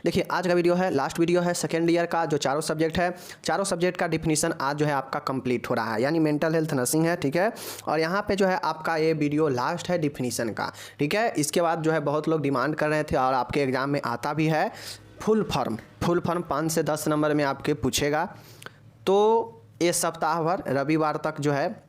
देखिए आज का वीडियो है, लास्ट वीडियो है सेकेंड ईयर का, जो चारों सब्जेक्ट है, चारों सब्जेक्ट का डिफिनीशन आज जो है आपका कंप्लीट हो रहा है, यानी मेंटल हेल्थ नर्सिंग है, ठीक है। और यहाँ पे जो है आपका ये वीडियो लास्ट है डिफिनीशन का, ठीक है। इसके बाद जो है बहुत लोग डिमांड कर रहे थे और आपके एग्जाम में आता भी है फुल फॉर्म 5 से 10 नंबर में आपके पूछेगा। तो ये सप्ताह भर रविवार तक जो है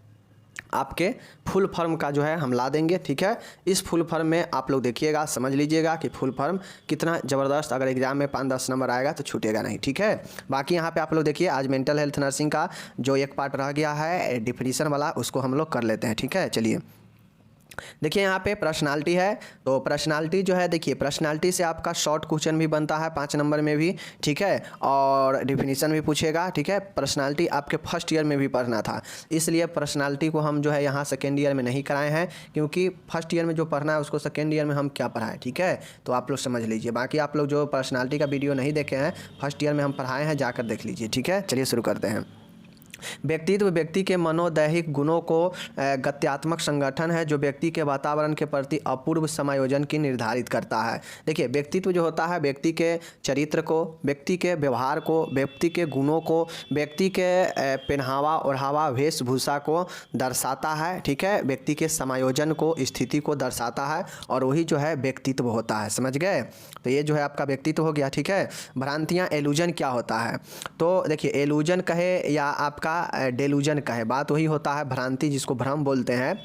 आपके फुल फॉर्म का जो है हम ला देंगे, ठीक है। इस फुल फॉर्म में आप लोग देखिएगा, समझ लीजिएगा कि फुल फॉर्म कितना ज़बरदस्त, अगर एग्जाम में 5-10 नंबर आएगा तो छूटेगा नहीं, ठीक है। बाकी यहाँ पे आप लोग देखिए, आज मेंटल हेल्थ नर्सिंग का जो एक पार्ट रह गया है डिफिनीशन वाला, उसको हम लोग कर लेते हैं, ठीक है। चलिए देखिए यहाँ पे पर्सनालिटी है, तो पर्सनालिटी जो है, देखिए पर्सनालिटी से आपका शॉर्ट क्वेश्चन भी बनता है 5 नंबर में भी, ठीक है, और डिफिनीशन भी पूछेगा, ठीक है। पर्सनालिटी आपके फर्स्ट ईयर में भी पढ़ना था, इसलिए पर्सनालिटी को हम जो है यहाँ सेकेंड ईयर में नहीं कराए हैं, क्योंकि फर्स्ट ईयर में जो पढ़ना है उसको सेकेंड ईयर में हम क्या पढ़ाएं, ठीक है। तो आप लोग समझ लीजिए। बाकी आप लोग जो पर्सनालिटी का वीडियो नहीं देखे हैं, फर्स्ट ईयर में हम पढ़ाए हैं, जाकर देख लीजिए, ठीक है। चलिए शुरू करते हैं। व्यक्तित्व व्यक्ति के मनोदैहिक गुणों को गत्यात्मक संगठन है जो व्यक्ति के वातावरण के प्रति अपूर्व समायोजन की निर्धारित करता है। देखिए व्यक्तित्व जो होता है व्यक्ति के चरित्र को, व्यक्ति के व्यवहार को, व्यक्ति के गुणों को, व्यक्ति के पहनावा ओढ़ावा वेशभूषा को दर्शाता है, ठीक है। व्यक्ति के समायोजन को, स्थिति को दर्शाता है, और वही जो है व्यक्तित्व होता है, समझ गए। तो ये जो है आपका व्यक्तित्व हो गया, ठीक है। भ्रांतियाँ, एलूजन क्या होता है, तो देखिए एलूजन कहे या आपका डेलूजन का है, बात वही होता है भ्रांति, जिसको भ्रम बोलते हैं।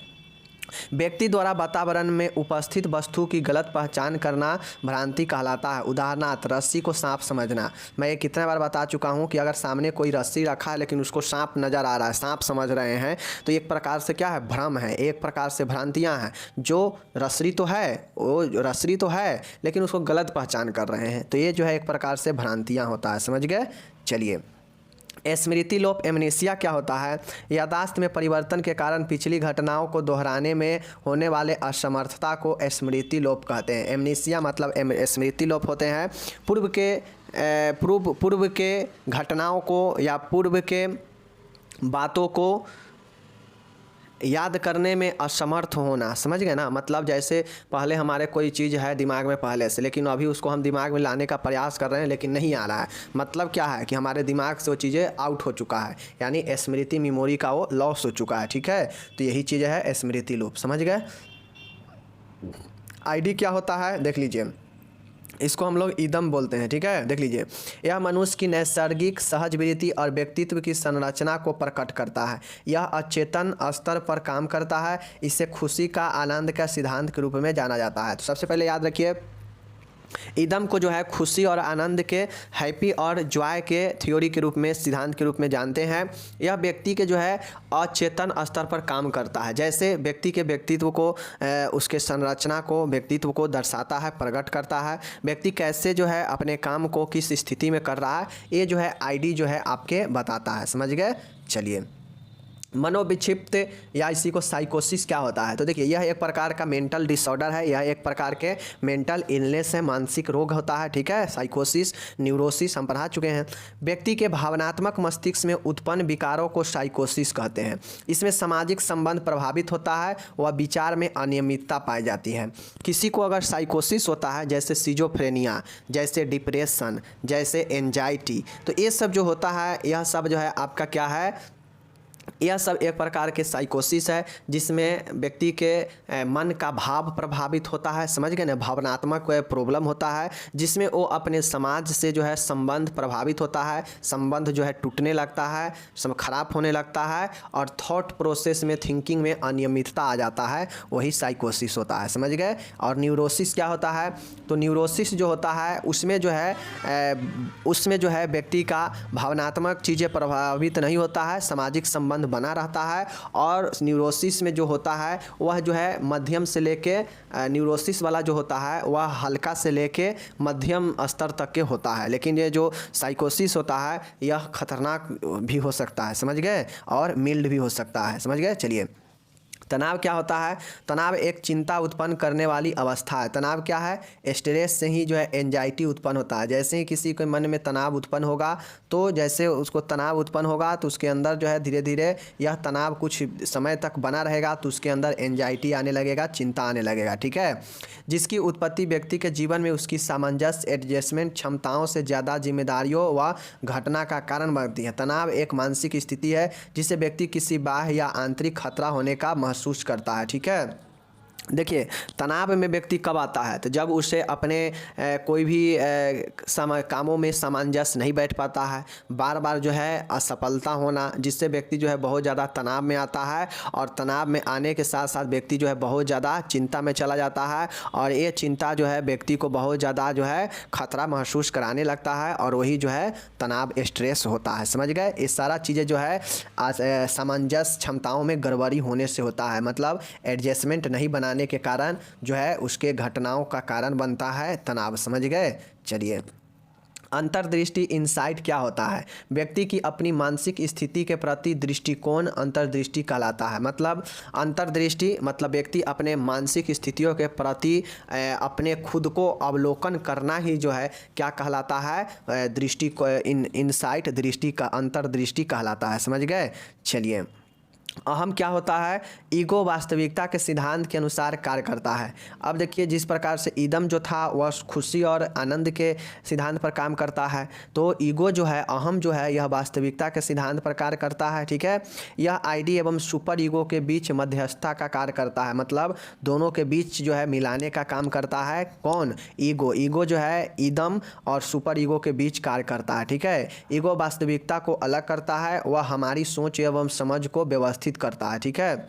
व्यक्ति द्वारा वातावरण में उपस्थित वस्तु की गलत पहचान करना भ्रांति कहलाता है। उदाहरणार्थ रस्सी को सांप समझना। मैं ये कितने बार बता चुका हूँ कि अगर सामने कोई रस्सी रखा है लेकिन उसको सांप नज़र आ रहा है, सांप समझ रहे हैं, तो एक प्रकार से क्या है, भ्रम है, एक प्रकार से भ्रांतियाँ हैं। जो रस्सी तो है, वो रस्सी तो है लेकिन उसको गलत पहचान कर रहे हैं, तो ये जो है एक प्रकार से भ्रांतियाँ होता है, समझ गए। चलिए स्मृति लोप, एमनेसिया क्या होता है, याददाश्त में परिवर्तन के कारण पिछली घटनाओं को दोहराने में होने वाले असमर्थता को स्मृति लोप कहते हैं। एमनेसिया मतलब स्मृति लोप होते हैं पूर्व के घटनाओं को या पूर्व के बातों को याद करने में असमर्थ होना, समझ गए ना। मतलब जैसे पहले हमारे कोई चीज़ है दिमाग में पहले से, लेकिन अभी उसको हम दिमाग में लाने का प्रयास कर रहे हैं लेकिन नहीं आ रहा है। मतलब क्या है कि हमारे दिमाग से वो चीज़ें आउट हो चुका है, यानी स्मृति मेमोरी का वो लॉस हो चुका है, ठीक है। तो यही चीज़ है स्मृति लूप, समझ गए। आईडी क्या होता है देख लीजिए, इसको हम लोग ईदम बोलते हैं, ठीक है। देख लीजिए, यह मनुष्य की नैसर्गिक सहजवृत्ति और व्यक्तित्व की संरचना को प्रकट करता है। यह अचेतन स्तर पर काम करता है। इसे खुशी का आनंद का सिद्धांत के रूप में जाना जाता है। तो सबसे पहले याद रखिए, इदम को जो है खुशी और आनंद के, हैप्पी और जॉय के थ्योरी के रूप में, सिद्धांत के रूप में जानते हैं। यह व्यक्ति के जो है अचेतन स्तर पर काम करता है। जैसे व्यक्ति के व्यक्तित्व को, उसके संरचना को, व्यक्तित्व को दर्शाता है, प्रकट करता है। व्यक्ति कैसे जो है अपने काम को किस स्थिति में कर रहा है, ये जो है आईडी जो है आपके बताता है, समझ गए। चलिए मनोविक्षिप्त या इसी को साइकोसिस क्या होता है, तो देखिए यह एक प्रकार का मेंटल डिसऑर्डर है, यह एक प्रकार के मेंटल इलनेस है, मानसिक रोग होता है, ठीक है। साइकोसिस, न्यूरोसिस हम पढ़ा चुके हैं। व्यक्ति के भावनात्मक मस्तिष्क में उत्पन्न विकारों को साइकोसिस कहते हैं। इसमें सामाजिक संबंध प्रभावित होता है, वह विचार में अनियमितता पाई जाती है। किसी को अगर साइकोसिस होता है, जैसे सिजोफ्रेनिया, जैसे डिप्रेशन, जैसे एंजाइटी, तो ये सब जो होता है, यह सब जो है आपका क्या है, यह सब एक प्रकार के साइकोसिस है, जिसमें व्यक्ति के मन का भाव प्रभावित होता है, समझ गए ना। भावनात्मक प्रॉब्लम होता है, जिसमें वो अपने समाज से जो है संबंध प्रभावित होता है, संबंध जो है टूटने लगता है, सब खराब होने लगता है, और थॉट प्रोसेस में, थिंकिंग में अनियमितता आ जाता है, वही साइकोसिस होता है, समझ गए। और न्यूरोसिस क्या होता है, तो न्यूरोसिस जो होता है उसमें जो है व्यक्ति का भावनात्मक चीज़ें प्रभावित नहीं होता है, सामाजिक संबंध बना रहता है। और न्यूरोसिस में जो होता है वह जो है मध्यम से लेके, न्यूरोसिस वाला जो होता है वह हल्का से लेके मध्यम स्तर तक के होता है, लेकिन ये जो साइकोसिस होता है यह खतरनाक भी हो सकता है, समझ गए, और मिल्ड भी हो सकता है, समझ गए। चलिए तनाव क्या होता है? तनाव एक चिंता उत्पन्न करने वाली अवस्था है। तनाव क्या है? स्ट्रेस से ही जो है एंजाइटी उत्पन्न होता है। जैसे ही किसी के मन में तनाव उत्पन्न होगा, तो जैसे उसको तनाव उत्पन्न होगा तो उसके अंदर जो है धीरे धीरे यह तनाव कुछ समय तक बना रहेगा, तो उसके अंदर एंजाइटी आने लगेगा, चिंता आने लगेगा, ठीक है। जिसकी उत्पत्ति व्यक्ति के जीवन में उसकी सामंजस्य एडजस्टमेंट क्षमताओं से ज़्यादा जिम्मेदारियों व घटना का कारण बनती है। तनाव एक मानसिक स्थिति है जिसे व्यक्ति किसी बाह्य या आंतरिक खतरा होने का महसूस करता है, ठीक है। देखिए, तनाव में व्यक्ति कब आता है? तो जब उसे अपने कोई भी कामों में सामंजस्य नहीं बैठ पाता है, बार बार जो है असफलता होना, जिससे व्यक्ति जो है बहुत ज़्यादा तनाव में आता है, और तनाव में आने के साथ साथ व्यक्ति जो है बहुत ज़्यादा चिंता में चला जाता है, और ये चिंता जो है व्यक्ति को बहुत ज़्यादा जो है खतरा महसूस कराने लगता है, और वही जो है तनाव स्ट्रेस होता है। समझ गए? ये सारा चीज़ें जो है सामंजस्य क्षमताओं में गड़बड़ी होने से होता है, मतलब एडजस्टमेंट नहीं बनाने के कारण जो है उसके घटनाओं का कारण बनता है तनाव। समझ गए? चलिए, अंतर्दृष्टि इंसाइट क्या होता है? व्यक्ति की अपनी मानसिक स्थिति के प्रति दृष्टिकोण अंतर्दृष्टि कहलाता है। मतलब अंतर्दृष्टि मतलब व्यक्ति अपने मानसिक स्थितियों के प्रति अपने खुद को अवलोकन करना ही जो है क्या कहलाता है? दृष्टि को इंसाइट दृष्टि का अंतर्दृष्टि कहलाता है। समझ गए? चलिए, अहम क्या होता है? ईगो वास्तविकता के सिद्धांत के अनुसार कार्य करता है। अब देखिए, जिस प्रकार से ईदम जो था वह खुशी और आनंद के सिद्धांत पर काम करता है, तो ईगो जो है, अहम जो है, यह वास्तविकता के सिद्धांत पर कार्य करता है, ठीक है। यह आईडी एवं सुपर ईगो के बीच मध्यस्थता का कार्य करता है, मतलब दोनों के बीच जो है मिलाने का काम करता है। कौन? ईगो। ईगो जो है ईदम और सुपर ईगो के बीच कार्य करता है, ठीक है। ईगो वास्तविकता को अलग करता है, वह हमारी सोच एवं समझ को व्यवस्थित करता है, ठीक है।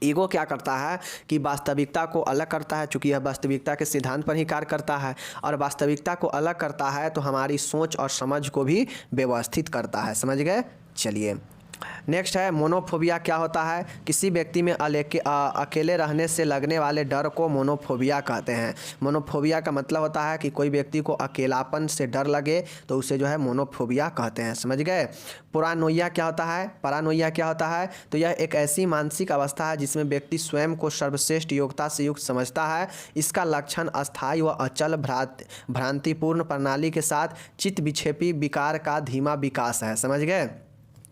ईगो क्या करता है कि वास्तविकता को अलग करता है, चूंकि यह वास्तविकता के सिद्धांत पर ही कार्य करता है, और वास्तविकता को अलग करता है तो हमारी सोच और समझ को भी व्यवस्थित करता है। समझ गए? चलिए, नेक्स्ट है मोनोफोबिया क्या होता है? किसी व्यक्ति में अकेले रहने से लगने वाले डर को मोनोफोबिया कहते हैं। मोनोफोबिया का मतलब होता है कि कोई व्यक्ति को अकेलापन से डर लगे तो उसे जो है मोनोफोबिया कहते हैं। समझ गए? पैरानोइया क्या होता है? पैरानोइया क्या होता है? तो यह एक ऐसी मानसिक अवस्था है जिसमें व्यक्ति स्वयं को सर्वश्रेष्ठ योग्यता से युक्त समझता है। इसका लक्षण अस्थायी व अचल भ्रांतिपूर्ण प्रणाली के साथ चित्त विक्षेपी विकार का धीमा विकास है। समझ गए?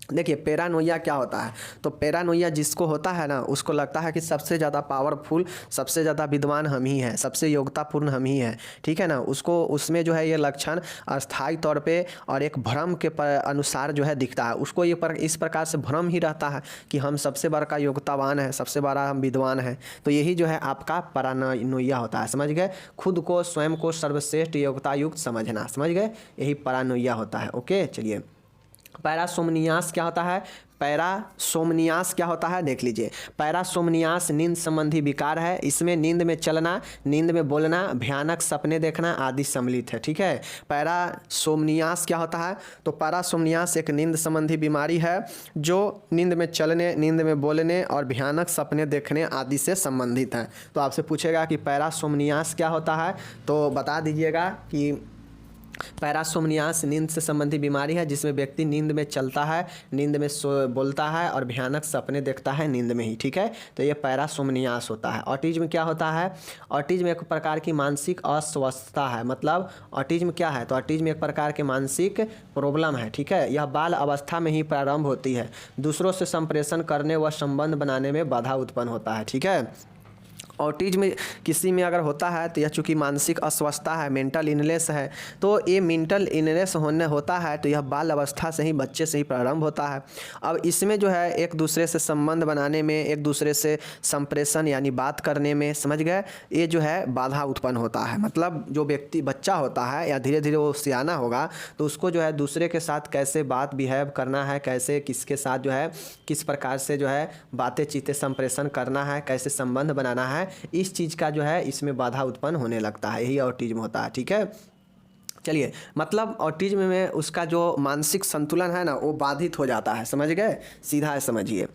देखिए, पैरानोइया क्या होता है? तो पैरानोइया जिसको होता है ना, उसको लगता है कि सबसे ज़्यादा पावरफुल, सबसे ज़्यादा विद्वान हम ही हैं, सबसे योग्यतापूर्ण हम ही हैं, ठीक है ना। उसको उसमें जो है ये लक्षण अस्थायी तौर पे और एक भ्रम के अनुसार जो है दिखता है। उसको ये इस प्रकार से भ्रम ही रहता है कि हम सबसे बड़ा योग्यतावान है, सबसे बड़ा हम विद्वान हैं। तो यही जो है आपका पैरानोइया होता है। समझ गए? खुद को, स्वयं को सर्वश्रेष्ठ योग्यता युक्त समझना। समझ गए? यही पैरानोइया होता है। ओके, चलिए, पैरासोमनियास क्या होता है? पैरासोमनियास क्या होता है? देख लीजिए, पैरासोमनियास नींद संबंधी विकार है। इसमें नींद में चलना, नींद में बोलना, भयानक सपने देखना आदि सम्मिलित है, ठीक है। पैरासोमनियास क्या होता है? तो पैरासोमनियास एक नींद संबंधी बीमारी है जो नींद में चलने, नींद में बोलने और भयानक सपने देखने आदि से संबंधित है। तो आपसे पूछेगा कि पैरासोमनियास क्या होता है, तो बता दीजिएगा कि पैरासोमनियास नींद से संबंधी बीमारी है जिसमें व्यक्ति नींद में चलता है, नींद में बोलता है और भयानक सपने देखता है नींद में ही, ठीक है। तो ये पैरासोमनियास होता है। ऑटिज्म क्या होता है? ऑटिज्म एक प्रकार की मानसिक अस्वस्थता है। मतलब ऑटिज्म क्या है? तो ऑटिज्म एक प्रकार के मानसिक प्रॉब्लम है, ठीक है। यह बाल अवस्था में ही प्रारंभ होती है। दूसरों से संप्रेषण करने व संबंध बनाने में बाधा उत्पन्न होता है, ठीक है। ऑटिज्म किसी में अगर होता है तो यह चूँकि मानसिक अस्वस्थता है, मेंटल इलनेस है, तो ये मेंटल इलनेस होता है तो यह बाल अवस्था से ही, बच्चे से ही प्रारंभ होता है। अब इसमें जो है एक दूसरे से संबंध बनाने में, एक दूसरे से संप्रेषण यानी बात करने में, समझ गए, ये जो है बाधा उत्पन्न होता है। मतलब जो व्यक्ति बच्चा होता है या धीरे धीरे वो सियाना होगा तो उसको जो है दूसरे के साथ कैसे बात बिहेव करना है, कैसे किसके साथ जो है किस प्रकार से जो है बातें चीतें संप्रेषण करना है, कैसे संबंध बनाना है, इस चीज़ का जो है इसमें बाधा उत्पन्न होने लगता है। यही ऑटिज्म होता है, ठीक है। चलिए, मतलब ऑटिज्म में उसका जो मानसिक संतुलन है ना वो बाधित हो जाता है। समझ गए? सीधा है, समझिए।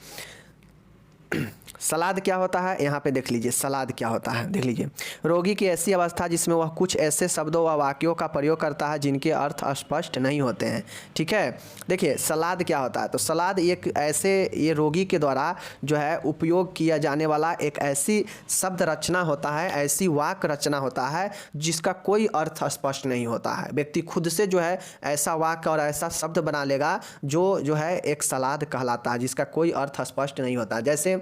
सलाद क्या होता है, यहाँ पे देख लीजिए सलाद क्या होता है, देख लीजिए। रोगी की ऐसी अवस्था जिसमें वह कुछ ऐसे शब्दों व वाक्यों का प्रयोग करता है जिनके अर्थ स्पष्ट नहीं होते हैं। ठीक है, देखिए सलाद क्या होता है, तो सलाद एक ऐसे ये रोगी के द्वारा जो है उपयोग किया जाने वाला एक ऐसी शब्द रचना होता है, ऐसी वाक्य रचना होता है जिसका कोई अर्थ स्पष्ट नहीं होता है। व्यक्ति खुद से जो है ऐसा वाक्य और ऐसा शब्द बना लेगा जो है एक सलाद कहलाता है, जिसका कोई अर्थ स्पष्ट नहीं होता। जैसे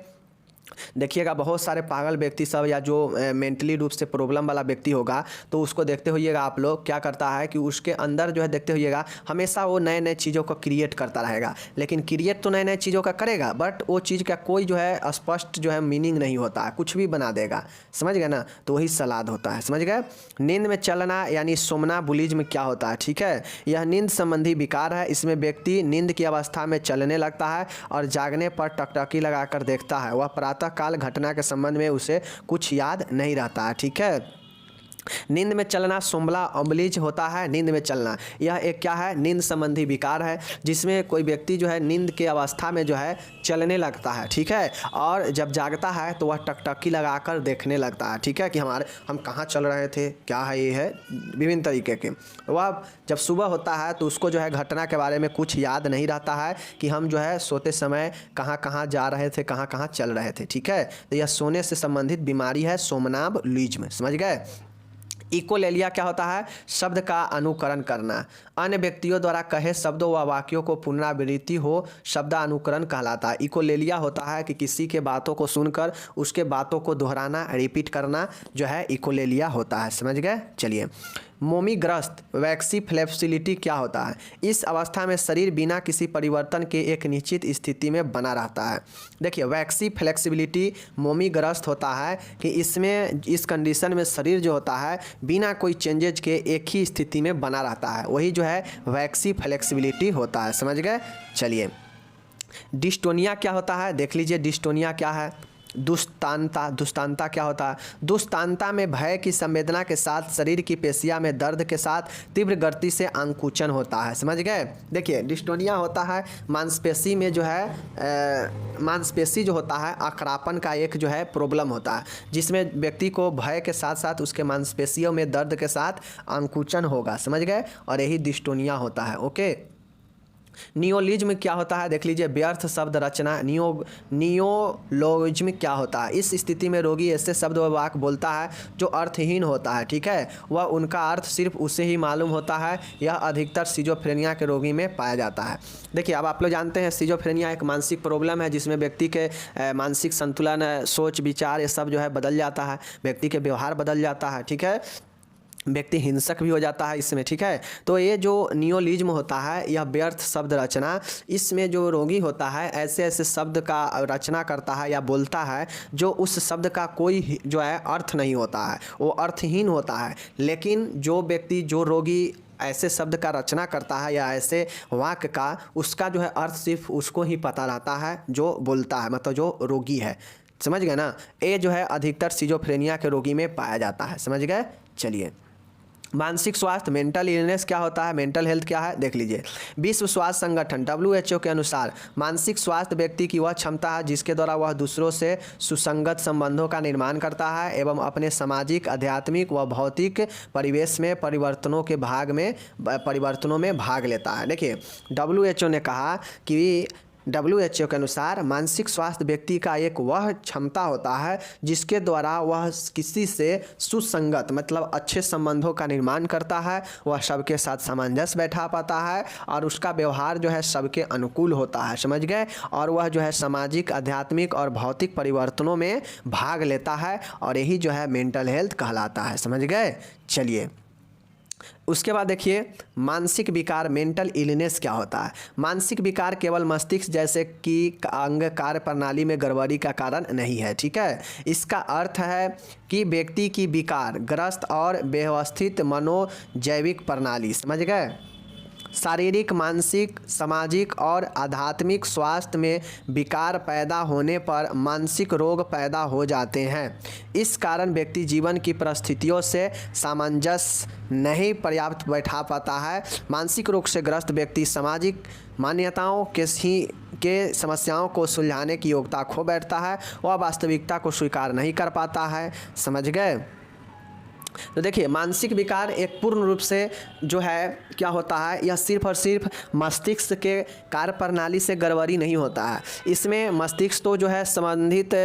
देखिएगा बहुत सारे पागल व्यक्ति सब या जो मेंटली रूप से प्रॉब्लम वाला व्यक्ति होगा तो उसको देखते होइएगा आप लोग क्या करता है कि उसके अंदर जो है देखते होइएगा हमेशा वो नए नए चीज़ों को क्रिएट करता रहेगा, लेकिन क्रिएट तो नए नए चीज़ों का करेगा बट वो चीज़ का कोई जो है स्पष्ट जो है मीनिंग नहीं होता है, कुछ भी बना देगा। समझ गए ना, तो वही सलाद होता है। समझ गए। नींद में चलना यानी सोमनाबुलिज्म क्या होता है। ठीक है, यह नींद संबंधी विकार है। इसमें व्यक्ति नींद की अवस्था में चलने लगता है और जागने पर टकटकी लगाकर देखता है। वह प्रातः काल घटना के संबंध में उसे कुछ याद नहीं रहता है। ठीक है, नींद में चलना सोमनाबुलिज्म होता है। नींद में चलना यह एक क्या है, नींद संबंधी विकार है जिसमें कोई व्यक्ति जो है नींद के अवस्था में जो है चलने लगता है। ठीक है, और जब जागता है तो वह टकटकी लगाकर देखने लगता है। ठीक है, कि हम कहाँ चल रहे थे, क्या है, ये है विभिन्न तरीके के। वह जब सुबह होता है तो उसको जो है घटना के बारे में कुछ याद नहीं रहता है कि हम जो है सोते समय कहाँ कहाँ जा रहे थे, कहाँ कहाँ चल रहे थे। ठीक है, तो यह सोने से संबंधित बीमारी है सोमनाबुलिज्म। समझ गए। इकोलेलिया क्या होता है, शब्द का अनुकरण करना। अन्य व्यक्तियों द्वारा कहे शब्दों व वाक्यों को पुनरावृत्ति हो शब्दानुकरण कहलाता है। इकोलेलिया होता है कि किसी के बातों को सुनकर उसके बातों को दोहराना, रिपीट करना जो है इकोलेलिया होता है। समझ गए। चलिए, मोमीग्रस्त वैक्सी फ्लेक्सिबिलिटी क्या होता है। इस अवस्था में शरीर बिना किसी परिवर्तन के एक निश्चित स्थिति में बना रहता है। देखिए वैक्सी फ्लेक्सिबिलिटी मोमीग्रस्त होता है कि इसमें इस कंडीशन में शरीर जो होता है बिना कोई चेंजेज के एक ही स्थिति में बना रहता है, वही जो है वैक्सी फ्लेक्सिबिलिटी होता है। समझ गए। चलिए, डिस्टोनिया क्या होता है, देख लीजिए डिस्टोनिया क्या है। दुस्तानता क्या होता है। दुस्तानता में भय की संवेदना के साथ शरीर की पेशियां में दर्द के साथ तीव्र गति से आंकुचन होता है। समझ गए। देखिए डिस्टोनिया होता है मांसपेशी में जो है मांसपेशी जो होता है अकड़ापन का एक जो है प्रॉब्लम होता है, जिसमें व्यक्ति को भय के साथ साथ उसके मांसपेशियों में दर्द के साथ आंकुचन होगा। समझ गए, और यही डिस्टोनिया होता है। ओके। नियोलिज्म क्या होता है, देख लीजिए व्यर्थ शब्द रचना। नियोलोजिज्म क्या होता है, इस स्थिति में रोगी ऐसे शब्द व वाक्य बोलता है जो अर्थहीन होता है। ठीक है, वह उनका अर्थ सिर्फ उसे ही मालूम होता है। यह अधिकतर सिजोफ्रेनिया के रोगी में पाया जाता है। देखिए अब आप लोग जानते हैं सिजोफ्रेनिया एक मानसिक प्रॉब्लम है जिसमें व्यक्ति के मानसिक संतुलन, सोच विचार ये सब जो है बदल जाता है, व्यक्ति के व्यवहार बदल जाता है। ठीक है, व्यक्ति हिंसक भी हो जाता है इसमें। ठीक है, तो ये जो नियोलिज्म होता है यह व्यर्थ शब्द रचना, इसमें जो रोगी होता है ऐसे ऐसे शब्द का रचना करता है या बोलता है जो उस शब्द का कोई जो है अर्थ नहीं होता है, वो अर्थहीन होता है। लेकिन जो व्यक्ति जो रोगी ऐसे शब्द का रचना करता है या ऐसे वाक्य का, उसका जो है अर्थ सिर्फ उसको ही पता रहता है जो बोलता है, मतलब जो रोगी है। समझ गए ना, ये जो है अधिकतर सिजोफ्रेनिया के रोगी में पाया जाता है। समझ गए। चलिए, मानसिक स्वास्थ्य मेंटल इलनेस क्या होता है, मेंटल हेल्थ क्या है, देख लीजिए। विश्व स्वास्थ्य संगठन WHO के अनुसार मानसिक स्वास्थ्य व्यक्ति की वह क्षमता है जिसके द्वारा वह दूसरों से सुसंगत संबंधों का निर्माण करता है एवं अपने सामाजिक, आध्यात्मिक व भौतिक परिवेश में परिवर्तनों में भाग लेता है। देखिए WHO ने कहा कि WHO के अनुसार मानसिक स्वास्थ्य व्यक्ति का एक वह क्षमता होता है जिसके द्वारा वह किसी से सुसंगत मतलब अच्छे संबंधों का निर्माण करता है, वह सबके साथ सामंजस्य बैठा पाता है और उसका व्यवहार जो है सबके अनुकूल होता है। समझ गए। और वह जो है सामाजिक, आध्यात्मिक और भौतिक परिवर्तनों में भाग लेता है और यही जो है मेंटल हेल्थ कहलाता है। समझ गए। चलिए, उसके बाद देखिए मानसिक विकार मेंटल इलनेस क्या होता है। मानसिक विकार केवल मस्तिष्क जैसे कि अंग कार्य प्रणाली में गड़बड़ी का कारण नहीं है। ठीक है, इसका अर्थ है कि व्यक्ति की विकार ग्रस्त और व्यवस्थित मनोजैविक प्रणाली, समझ गए, शारीरिक, मानसिक, सामाजिक और आध्यात्मिक स्वास्थ्य में विकार पैदा होने पर मानसिक रोग पैदा हो जाते हैं। इस कारण व्यक्ति जीवन की परिस्थितियों से सामंजस्य नहीं पर्याप्त बैठा पाता है। मानसिक रोग से ग्रस्त व्यक्ति सामाजिक मान्यताओं के समस्याओं को सुलझाने की योग्यता खो बैठता है। वह वास्तविकता को स्वीकार नहीं कर पाता है। समझ गए? तो देखिए, मानसिक विकार एक पूर्ण रूप से जो है क्या होता है, यह सिर्फ और सिर्फ मस्तिष्क के कार्य प्रणाली से गड़बड़ी नहीं होता है। इसमें मस्तिष्क तो जो है संबंधित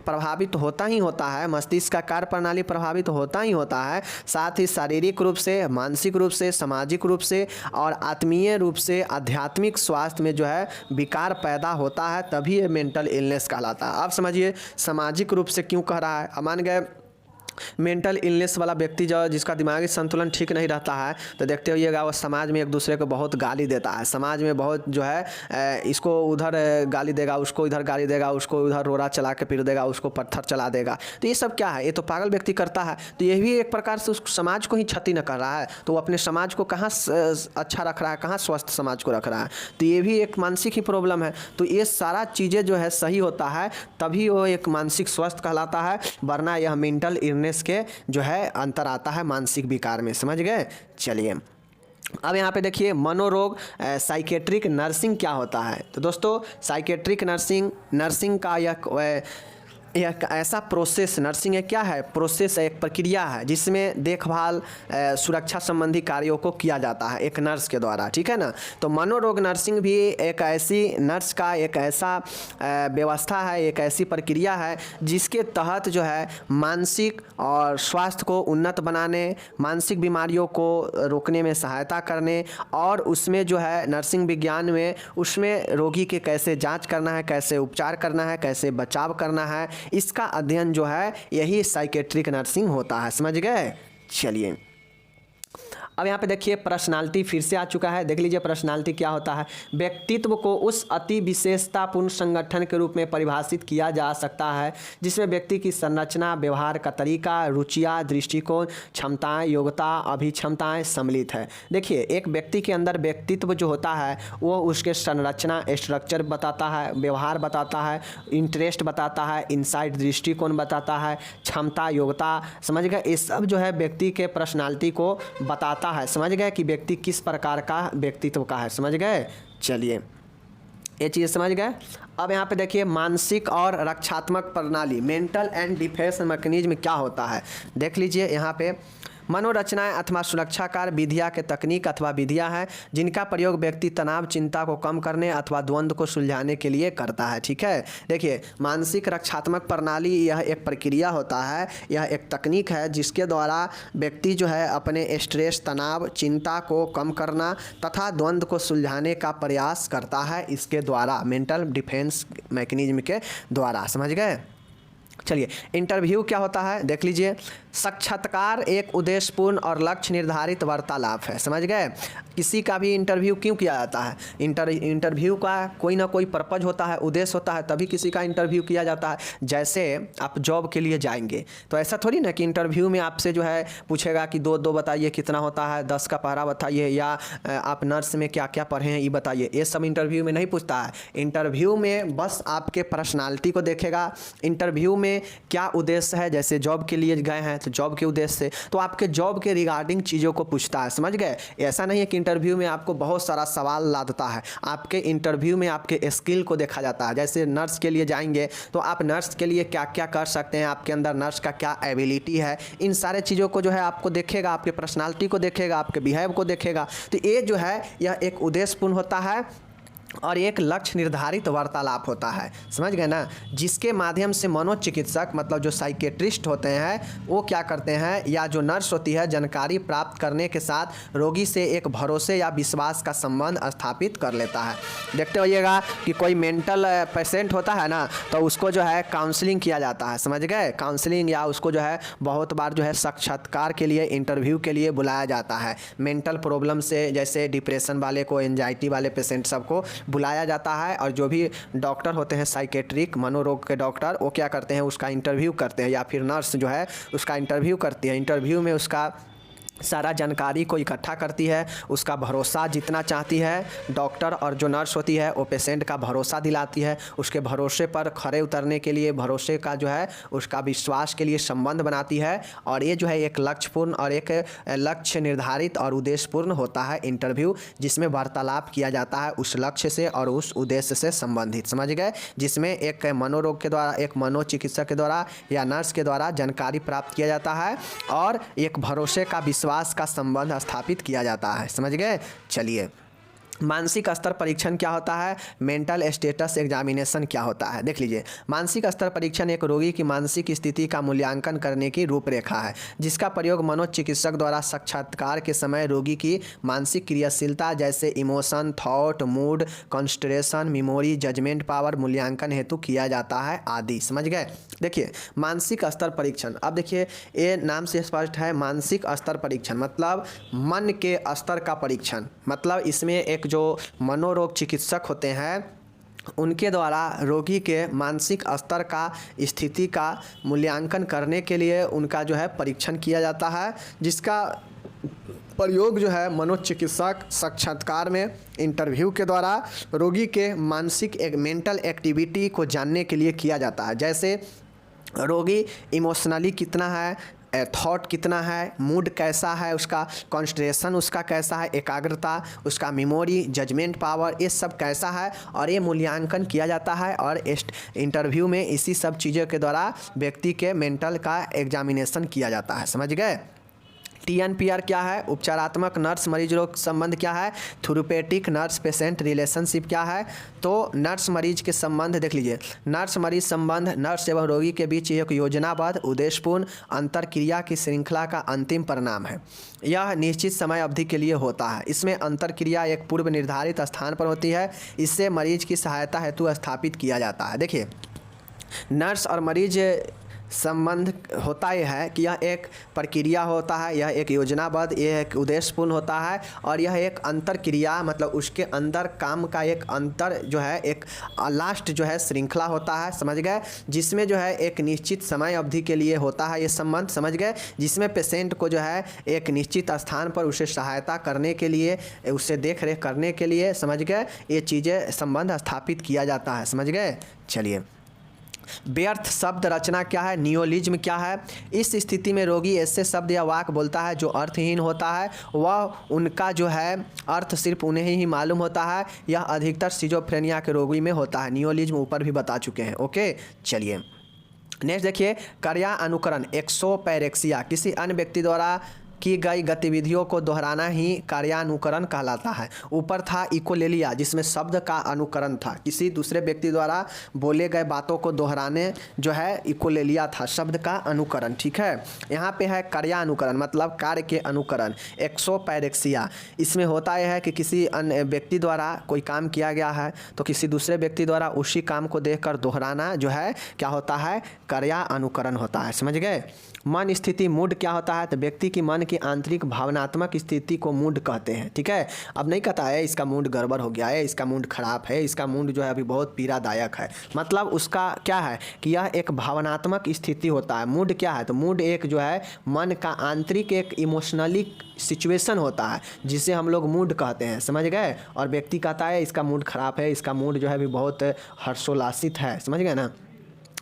प्रभावित होता ही होता है, मस्तिष्क का कार्य प्रणाली प्रभावित होता ही होता है, साथ ही शारीरिक रूप से, मानसिक रूप से, सामाजिक रूप से और आत्मीय रूप से आध्यात्मिक स्वास्थ्य में जो है विकार पैदा होता है, तभी ये मेंटल इलनेस कहलाता है। आप समझिए सामाजिक रूप से क्यों कह रहा है। अब मान गए मेंटल इलनेस वाला व्यक्ति जो जिसका दिमागी संतुलन ठीक नहीं रहता है, तो देखते होइएगा वो समाज में एक दूसरे को बहुत गाली देता है, समाज में बहुत जो है इसको उधर गाली देगा, उसको इधर गाली देगा, उसको उधर रोड़ा चला के पीट देगा, उसको पत्थर चला देगा। तो ये सब क्या है, ये तो पागल व्यक्ति करता है। तो ये भी एक प्रकार से उस समाज को ही क्षति न कर रहा है, तो वो अपने समाज को कहाँ अच्छा रख रहा है, कहाँ स्वस्थ समाज को रख रहा है। तो ये भी एक मानसिक ही प्रॉब्लम है। तो ये सारा चीज़ें जो है सही होता है तभी वो एक मानसिक स्वस्थ कहलाता है, वरना यह मेंटल के जो है अंतर आता है मानसिक विकार में। समझ गए? चलिए अब यहाँ पे देखिए मनोरोग साइकेट्रिक नर्सिंग क्या होता है। तो दोस्तों साइकेट्रिक नर्सिंग का यह ऐसा प्रोसेस, नर्सिंग है क्या है, प्रोसेस है, एक प्रक्रिया है जिसमें देखभाल सुरक्षा संबंधी कार्यों को किया जाता है एक नर्स के द्वारा, ठीक है ना। तो मनोरोग नर्सिंग भी एक ऐसी नर्स का एक ऐसा व्यवस्था है, एक ऐसी प्रक्रिया है जिसके तहत जो है मानसिक और स्वास्थ्य को उन्नत बनाने, मानसिक बीमारियों को रोकने में सहायता करने और उसमें जो है नर्सिंग विज्ञान में उसमें रोगी के कैसे जाँच करना है, कैसे उपचार करना है, कैसे बचाव करना है, इसका अध्ययन जो है यही साइकेट्रिक नर्सिंग होता है। समझ गए? चलिए अब यहाँ पे देखिए पर्सनालिटी फिर से आ चुका है। देख लीजिए पर्सनालिटी क्या होता है। व्यक्तित्व को उस अति विशेषतापूर्ण संगठन के रूप में परिभाषित किया जा सकता है जिसमें व्यक्ति की संरचना, व्यवहार का तरीका, रुचियाँ, दृष्टिकोण, क्षमताएं, योग्यता, अभिक्षमताएं सम्मिलित है। देखिए एक व्यक्ति के अंदर व्यक्तित्व जो होता है वो उसके संरचना, स्ट्रक्चर बताता है, व्यवहार बताता है, इंटरेस्ट बताता है, इनसाइट दृष्टिकोण बताता है, क्षमता, योग्यता, समझ गए, ये सब जो है व्यक्ति के पर्सनालिटी को बताता है। समझ गए कि व्यक्ति किस प्रकार का व्यक्तित्व का है। समझ गए? चलिए ये चीज़ समझ गए। अब यहाँ पे देखिए मानसिक और रक्षात्मक प्रणाली, मेंटल एंड डिफेंस मैकेनिज्म क्या होता है। देख लीजिए यहाँ पे मनोरचनाएं अथवा सुरक्षाकार विधियाँ के तकनीक अथवा विधियाँ हैं जिनका प्रयोग व्यक्ति तनाव, चिंता को कम करने अथवा द्वंद्व को सुलझाने के लिए करता है। ठीक है, देखिए मानसिक रक्षात्मक प्रणाली यह एक प्रक्रिया होता है, यह एक तकनीक है जिसके द्वारा व्यक्ति जो है अपने स्ट्रेस, तनाव, चिंता को कम करना तथा द्वंद्व को सुलझाने का प्रयास करता है इसके द्वारा, मेंटल डिफेंस मैकेनिज्म के द्वारा। समझ गए? चलिए इंटरव्यू क्या होता है देख लीजिए। साक्षात्कार एक उद्देश्यपूर्ण और लक्ष्य निर्धारित वार्तालाप है। समझ गए? किसी का भी इंटरव्यू क्यों किया जाता है? इंटरव्यू का कोई ना कोई पर्पज होता है, उद्देश्य होता है, तभी किसी का इंटरव्यू किया जाता है। जैसे आप जॉब के लिए जाएंगे तो ऐसा थोड़ी ना कि इंटरव्यू में आपसे जो है पूछेगा कि दो बताइए कितना होता है, 10 का पहरा बताइए, या आप नर्स में क्या क्या पढ़े हैं ये बताइए। ये सब इंटरव्यू में नहीं पूछता है। इंटरव्यू में बस आपके पर्सनालिटी को देखेगा। इंटरव्यू में क्या उद्देश्य है, जैसे जॉब के लिए गए हैं तो जॉब के उद्देश्य से, तो आपके जॉब के रिगार्डिंग चीज़ों को पूछता है। समझ गए? ऐसा नहीं है कि इंटरव्यू में आपको बहुत सारा सवाल लादता है। आपके इंटरव्यू में आपके स्किल को देखा जाता है। जैसे नर्स के लिए जाएंगे तो आप नर्स के लिए क्या क्या कर सकते हैं, आपके अंदर नर्स का क्या एबिलिटी है, इन सारे चीज़ों को जो है आपको देखेगा, आपके पर्सनालिटी को देखेगा, आपके बिहेव को देखेगा। तो ये जो है यह एक उद्देश्यपूर्ण होता है और एक लक्ष्य निर्धारित वार्तालाप होता है। समझ गए ना? जिसके माध्यम से मनोचिकित्सक मतलब जो साइकेट्रिस्ट होते हैं वो क्या करते हैं, या जो नर्स होती है, जानकारी प्राप्त करने के साथ रोगी से एक भरोसे या विश्वास का संबंध स्थापित कर लेता है। देखते होइएगा कि कोई मेंटल पेशेंट होता है ना तो उसको जो है काउंसलिंग किया जाता है। समझ गए? काउंसलिंग, या उसको जो है बहुत बार जो है साक्षात्कार के लिए, इंटरव्यू के लिए बुलाया जाता है। मेंटल प्रॉब्लम से, जैसे डिप्रेशन वाले को, एंजाइटी वाले पेशेंट सबको बुलाया जाता है। और जो भी डॉक्टर होते हैं साइकेट्रिक, मनोरोग के डॉक्टर, वो क्या करते हैं, उसका इंटरव्यू करते हैं, या फिर नर्स जो है उसका इंटरव्यू करती है। इंटरव्यू में उसका सारा जानकारी को इकट्ठा करती है, उसका भरोसा जीतना चाहती है। डॉक्टर और जो नर्स होती है वो पेशेंट का भरोसा दिलाती है, उसके भरोसे पर खरे उतरने के लिए, भरोसे का जो है उसका विश्वास के लिए संबंध बनाती है। और ये जो है एक लक्ष्यपूर्ण और एक लक्ष्य निर्धारित और उद्देश्यपूर्ण होता है इंटरव्यू, जिसमें वार्तालाप किया जाता है उस लक्ष्य से और उस उद्देश्य से संबंधित, समझ गए। जिसमें एक मनोरोग के द्वारा, एक मनोचिकित्सक के द्वारा या नर्स के द्वारा जानकारी प्राप्त किया जाता है और एक भरोसे का विश्वास का संबंध स्थापित किया जाता है, समझ गए। चलिए, मानसिक स्तर परीक्षण क्या होता है, मेंटल स्टेटस एग्जामिनेशन क्या होता है, देख लीजिए। मानसिक स्तर परीक्षण एक रोगी की मानसिक स्थिति का मूल्यांकन करने की रूपरेखा है, जिसका प्रयोग मनोचिकित्सक द्वारा साक्षात्कार के समय रोगी की मानसिक क्रियाशीलता जैसे emotion, thought, mood, concentration, memory, judgement power मूल्यांकन हेतु किया जाता है आदि, समझ गए। देखिए, मानसिक स्तर परीक्षण, अब देखिए ये नाम से स्पष्ट है, मानसिक स्तर परीक्षण मतलब मन के स्तर का परीक्षण। मतलब इसमें एक जो मनोरोग चिकित्सक होते हैं उनके द्वारा रोगी के मानसिक स्तर का स्थिति का मूल्यांकन करने के लिए उनका जो है परीक्षण किया जाता है, जिसका प्रयोग जो है मनोचिकित्सक साक्षात्कार में इंटरव्यू के द्वारा रोगी के मानसिक एक मेंटल एक्टिविटी को जानने के लिए किया जाता है। जैसे रोगी इमोशनली कितना है, थॉट कितना है, मूड कैसा है, उसका कंसंट्रेशन उसका कैसा है, एकाग्रता, उसका मेमोरी, जजमेंट पावर, ये सब कैसा है, और ये मूल्यांकन किया जाता है। और इंटरव्यू में इसी सब चीज़ों के द्वारा व्यक्ति के मेंटल का एग्जामिनेशन किया जाता है, समझ गए। TNPR क्या है, उपचारात्मक नर्स मरीज रोग संबंध क्या है, थेरेपेटिक नर्स पेशेंट रिलेशनशिप क्या है। तो नर्स मरीज के संबंध देख लीजिए, नर्स मरीज संबंध नर्स एवं रोगी के बीच एक योजनाबद्ध उद्देश्यपूर्ण अंतरक्रिया की श्रृंखला का अंतिम परिणाम है। यह निश्चित समय अवधि के लिए होता है। इसमें अंतरक्रिया एक पूर्व निर्धारित स्थान पर होती है, इससे मरीज की सहायता हेतु स्थापित किया जाता है। देखिए, नर्स और मरीज संबंध होता यह है कि यह एक प्रक्रिया होता है, यह एक योजनाबद्ध, यह एक उद्देश्यपूर्ण होता है, और यह एक अंतर क्रिया मतलब उसके अंदर काम का एक अंतर जो है एक लास्ट जो है श्रृंखला होता है, समझ गए। जिसमें जो है एक निश्चित समय अवधि के लिए होता है ये संबंध, समझ गए। जिसमें पेशेंट को जो है एक निश्चित स्थान पर उसे सहायता करने के लिए, उसे देख रेख करने के लिए, समझ गए, ये चीज़ें संबंध स्थापित किया जाता है, समझ गए। चलिए, व्यर्थ शब्द रचना क्या है, नियोलिज्म क्या है। इस स्थिति में रोगी ऐसे शब्द या वाक्य बोलता है जो अर्थहीन होता है, वह उनका जो है अर्थ सिर्फ उन्हें ही मालूम होता है। यह अधिकतर सिजोफ्रेनिया के रोगी में होता है। नियोलिज्म ऊपर भी बता चुके हैं, ओके। चलिए नेक्स्ट देखिए, क्रिया अनुकरण एक्सोपैरेक्सिया, किसी अन्य व्यक्ति द्वारा की गई गतिविधियों को दोहराना ही कार्यानुकरण कहलाता है। ऊपर था इकोलेलिया, जिसमें शब्द का अनुकरण था, किसी दूसरे व्यक्ति द्वारा बोले गए बातों को दोहराने जो है इकोलेलिया था, शब्द का अनुकरण, ठीक है। यहाँ पे है कार्यानुकरण मतलब कार्य के अनुकरण, एक्सोपैरेक्सिया। इसमें होता यह है कि किसी अन्य व्यक्ति द्वारा कोई काम किया गया है तो किसी दूसरे व्यक्ति द्वारा उसी काम को देखकर दोहराना जो है क्या होता है, कार्यानुकरण होता है, समझ गए। मन स्थिति मूड क्या होता है, तो व्यक्ति की मन की आंतरिक भावनात्मक स्थिति को मूड कहते हैं, ठीक है। अब नहीं कहता है इसका मूड गड़बड़ हो गया है, इसका मूड खराब है, इसका मूड जो है अभी बहुत पीड़ादायक है, मतलब उसका क्या है कि यह एक भावनात्मक स्थिति होता है। मूड क्या है, तो मूड एक जो है मन का आंतरिक एक इमोशनली सिचुएशन होता है जिसे हम लोग मूड कहते हैं, समझ गए। और व्यक्ति कहता है इसका मूड खराब है, इसका मूड जो है अभी बहुत हर्षोल्लासित है, समझ गए ना।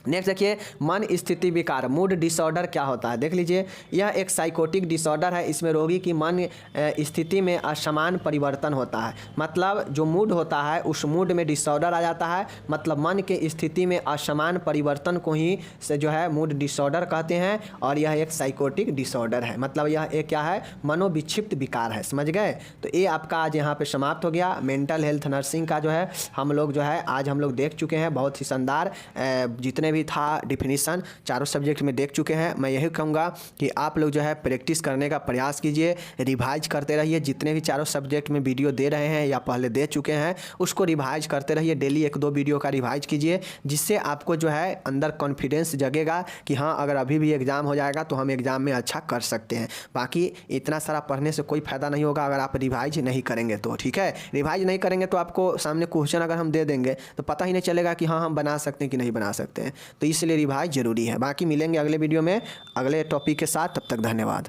नेक्स्ट देखिए, मन स्थिति विकार, मूड डिसऑर्डर क्या होता है, देख लीजिए। यह एक साइकोटिक डिसऑर्डर है। इसमें रोगी की मन स्थिति में असमान परिवर्तन होता है, मतलब जो मूड होता है उस मूड में डिसऑर्डर आ जाता है, मतलब मन के स्थिति में असमान परिवर्तन को ही से जो है मूड डिसऑर्डर कहते हैं। और यह एक साइकोटिक डिसऑर्डर है, मतलब यह एक क्या है, मनोविक्षिप्त विकार है, समझ गए। तो ये आपका आज यहाँ पे समाप्त हो गया। मेंटल हेल्थ नर्सिंग का जो है हम लोग जो है आज हम लोग देख चुके हैं, बहुत ही शानदार जितने भी था डिफिनीशन चारों सब्जेक्ट में देख चुके हैं। मैं यही कहूँगा कि आप लोग जो है प्रैक्टिस करने का प्रयास कीजिए, रिवाइज करते रहिए। जितने भी चारों सब्जेक्ट में वीडियो दे रहे हैं या पहले दे चुके हैं उसको रिवाइज करते रहिए। डेली 1-2 वीडियो का रिवाइज कीजिए, जिससे आपको जो है अंदर कॉन्फिडेंस जगेगा कि हाँ अगर अभी भी एग्ज़ाम हो जाएगा तो हम एग्ज़ाम में अच्छा कर सकते हैं। बाकी इतना सारा पढ़ने से कोई फ़ायदा नहीं होगा अगर आप रिवाइज नहीं करेंगे तो, ठीक है। रिवाइज नहीं करेंगे तो आपको सामने क्वेश्चन अगर हम दे देंगे तो पता ही नहीं चलेगा कि हाँ हम बना सकते हैं कि नहीं बना सकते हैं। तो इसलिए रिवाइज ज़रूरी है। बाकी मिलेंगे अगले वीडियो में अगले टॉपिक के साथ, तब तक धन्यवाद।